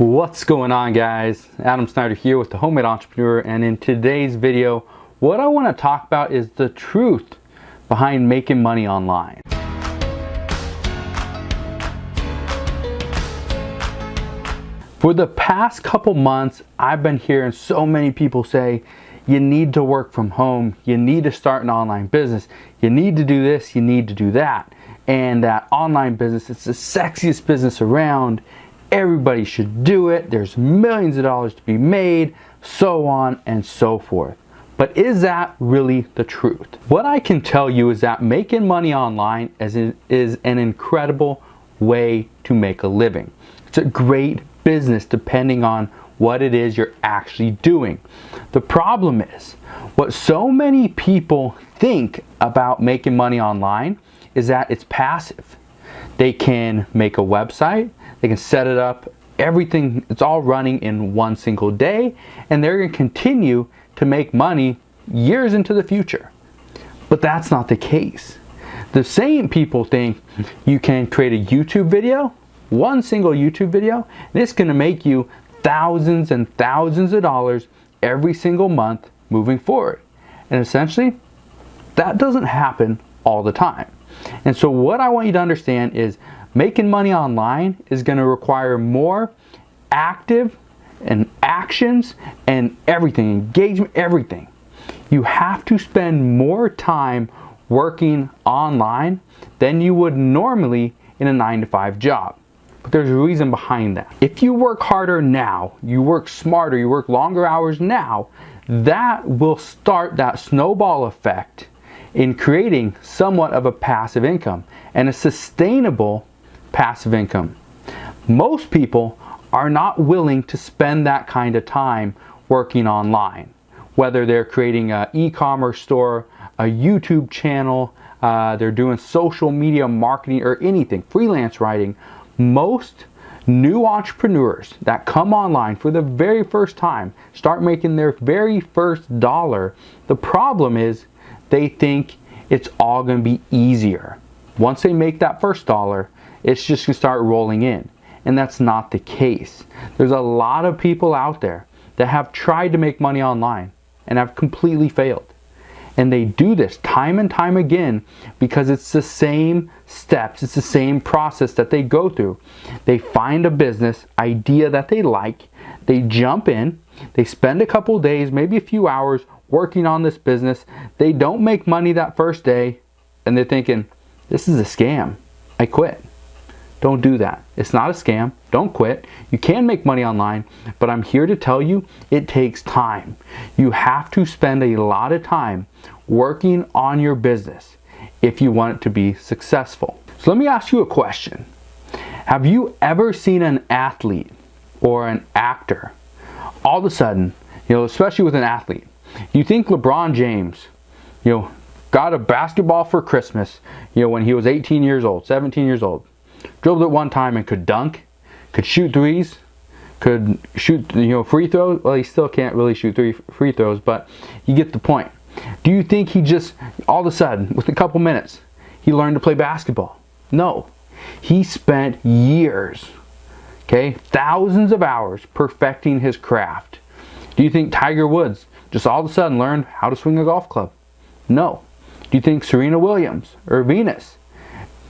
What's going on, guys? Adam Snyder here with the Homemade Entrepreneur, and in today's video what I want to talk about is the truth behind making money online. For the past couple months, I've been hearing so many people say you need to work from home, you need to start an online business, you need to do this, you need to do that, and that online business, it's the sexiest business around. Everybody should do it. There's millions of dollars to be made, so on and so forth. But is that really the truth? What I can tell you is that making money online is an incredible way to make a living. It's a great business depending on what it is you're actually doing. The problem is, what so many people think about making money online is that it's passive. They can make a website, they can set it up, everything, it's all running in one single day, and they're going to continue to make money years into the future. But that's not the case. The same people think you can create a YouTube video, one single YouTube video, and it's going to make you thousands and thousands of dollars every single month moving forward. And essentially, that doesn't happen all the time. And so what I want you to understand is making money online is going to require more active and actions and everything, engagement, everything. You have to spend more time working online than you would normally in a 9-to-5 job. But there's a reason behind that. If you work harder now, you work smarter, you work longer hours now, that will start that snowball effect in creating somewhat of a passive income and a sustainable passive income. Most people are not willing to spend that kind of time working online, whether they're creating an e-commerce store, a YouTube channel, they're doing social media marketing or anything, freelance writing. Most new entrepreneurs that come online for the very first time start making their very first dollar. The problem is they think it's all going to be easier. Once they make that first dollar, it's just going to start rolling in. And that's not the case. There's a lot of people out there that have tried to make money online and have completely failed. And they do this time and time again because it's the same steps, it's the same process that they go through. They find a business idea that they like, they jump in, they spend a couple days, maybe a few hours working on this business. They don't make money that first day and they're thinking, this is a scam, I quit. Don't do that. It's not a scam. Don't quit. You can make money online, but I'm here to tell you it takes time. You have to spend a lot of time working on your business if you want it to be successful. So let me ask you a question. Have you ever seen an athlete or an actor all of a sudden, especially with an athlete, you think LeBron James, got a basketball for Christmas, when he was 18 years old, 17 years old, dribbled it one time and could dunk, could shoot threes, could shoot, free throws. Well, he still can't really shoot free throws, but you get the point. Do you think he just, all of a sudden, with a couple minutes, he learned to play basketball? No. He spent years, thousands of hours perfecting his craft. Do you think Tiger Woods just all of a sudden learned how to swing a golf club? No. Do you think Serena Williams or Venus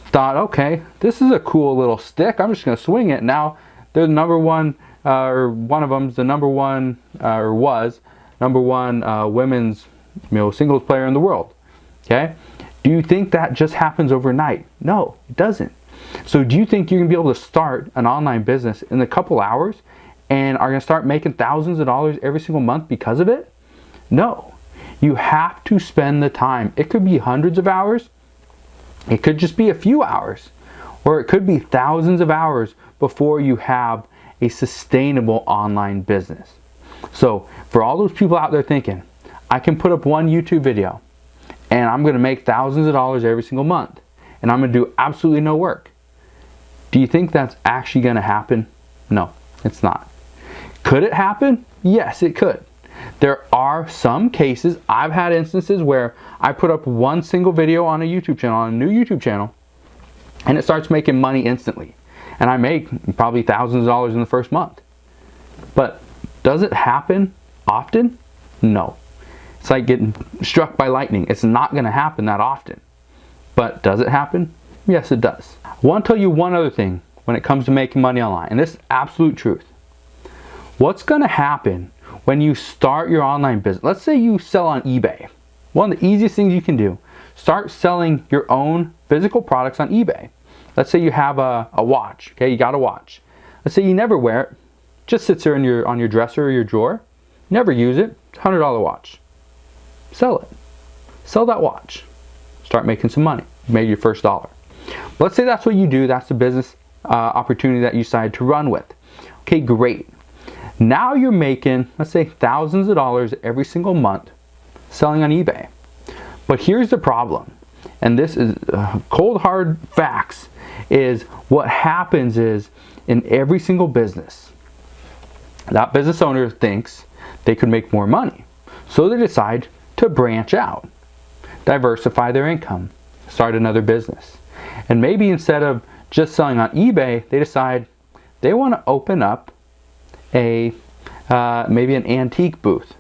thought, okay, this is a cool little stick, I'm just going to swing it. Now they're the number one, or one of them's the number one, or was number one women's singles player in the world. Do you think that just happens overnight? No, it doesn't. So do you think you're going to be able to start an online business in a couple hours and are going to start making thousands of dollars every single month because of it? No. You have to spend the time. It could be hundreds of hours. It could just be a few hours. Or it could be thousands of hours before you have a sustainable online business. So for all those people out there thinking, I can put up one YouTube video and I'm going to make thousands of dollars every single month and I'm going to do absolutely no work. Do you think that's actually going to happen? No, it's not. Could it happen? Yes, it could. There are some cases, I've had instances where I put up one single video on a YouTube channel, on a new YouTube channel, and it starts making money instantly. And I make probably thousands of dollars in the first month. But does it happen often? No. It's like getting struck by lightning. It's not going to happen that often. But does it happen? Yes, it does. I want to tell you one other thing when it comes to making money online, and this is absolute truth. What's going to happen when you start your online business? Let's say you sell on eBay. One of the easiest things you can do, start selling your own physical products on eBay. Let's say you have a watch, okay? You got a watch. Let's say you never wear it, just sits there on your dresser or your drawer. Never use it. It's a $100 watch. Sell it. Sell that watch. Start making some money. You made your first dollar. Let's say that's what you do. That's the business opportunity that you decide to run with. Okay, great. Now you're making, let's say, thousands of dollars every single month selling on eBay. But here's the problem, and this is cold hard facts, is what happens is in every single business, that business owner thinks they could make more money. So they decide to branch out, diversify their income, start another business. And maybe instead of just selling on eBay, they decide they want to open up maybe an antique booth.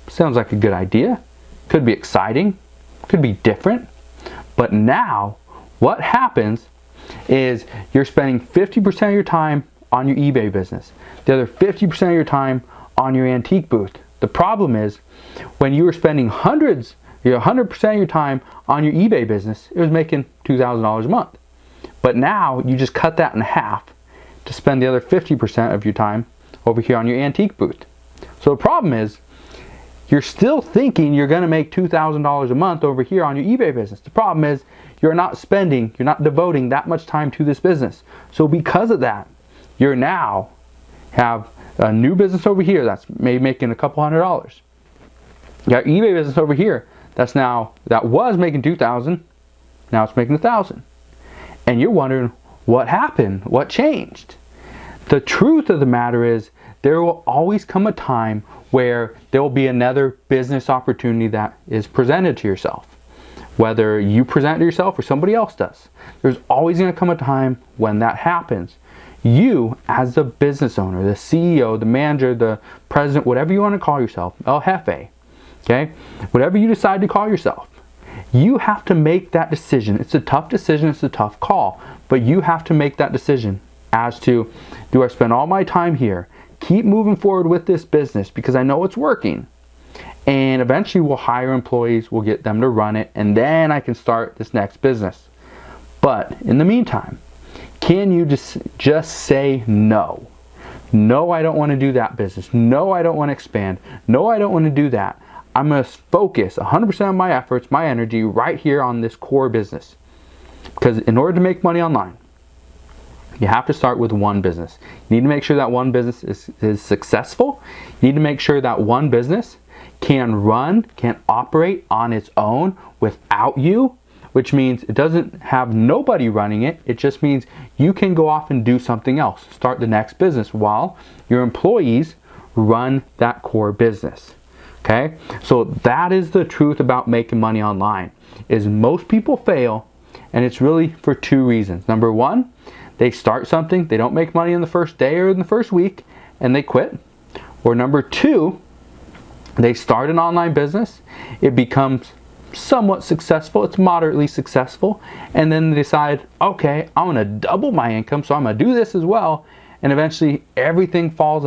Sounds like a good idea. Could be exciting, could be different. But now what happens is you're spending 50% of your time on your eBay business, the other 50% of your time on your antique booth. The problem is when you were spending 100% of your time on your eBay business, it was making $2,000 a month. But now you just cut that in half to spend the other 50% of your time over here on your antique booth. So the problem is you're still thinking you're going to make $2,000 a month over here on your eBay business. The problem is you're not devoting that much time to this business. So because of that, you're now have a new business over here that's maybe making a couple $100. You got eBay business over here that was making $2,000, now it's making $1,000. And you're wondering what happened, what changed? The truth of the matter is there will always come a time where there will be another business opportunity that is presented to yourself. Whether you present it to yourself or somebody else does. There's always going to come a time when that happens. You, as the business owner, the CEO, the manager, the president, whatever you want to call yourself, El Jefe, okay? Whatever you decide to call yourself, you have to make that decision. It's a tough decision, it's a tough call, but you have to make that decision as to, do I spend all my time here, keep moving forward with this business because I know it's working, and eventually we'll hire employees, we'll get them to run it, and then I can start this next business. But in the meantime, can you just say no? No, I don't want to do that business. No, I don't want to expand. No, I don't want to do that. I'm going to focus 100% of my efforts, my energy right here on this core business. Because in order to make money online, you have to start with one business. You need to make sure that one business is successful. You need to make sure that one business can operate on its own without you, which means it doesn't have nobody running it. It just means you can go off and do something else. Start the next business while your employees run that core business. Okay? So that is the truth about making money online, is most people fail, and it's really for two reasons. Number one, they start something, they don't make money in the first day or in the first week, and they quit. Or number two, they start an online business, it becomes somewhat successful, it's moderately successful, and then they decide, okay, I'm going to double my income, so I'm going to do this as well, and eventually everything falls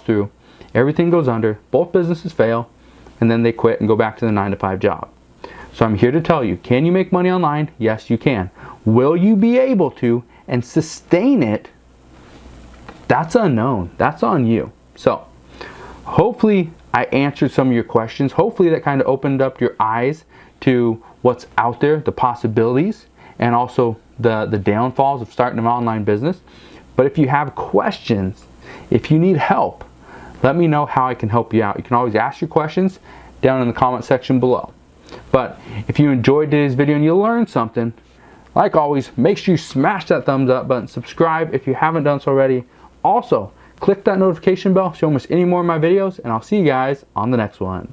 through, everything goes under, both businesses fail, and then they quit and go back to the 9-to-5 job. So I'm here to tell you, can you make money online? Yes, you can. Will you be able to and sustain it? That's unknown. That's on you. So hopefully I answered some of your questions. Hopefully that kind of opened up your eyes to what's out there, the possibilities, and also the downfalls of starting an online business. But if you have questions, if you need help, let me know how I can help you out. You can always ask your questions down in the comment section below. But if you enjoyed today's video and you learned something, like always, make sure you smash that thumbs up button, subscribe if you haven't done so already. Also, click that notification bell so you don't miss any more of my videos, and I'll see you guys on the next one.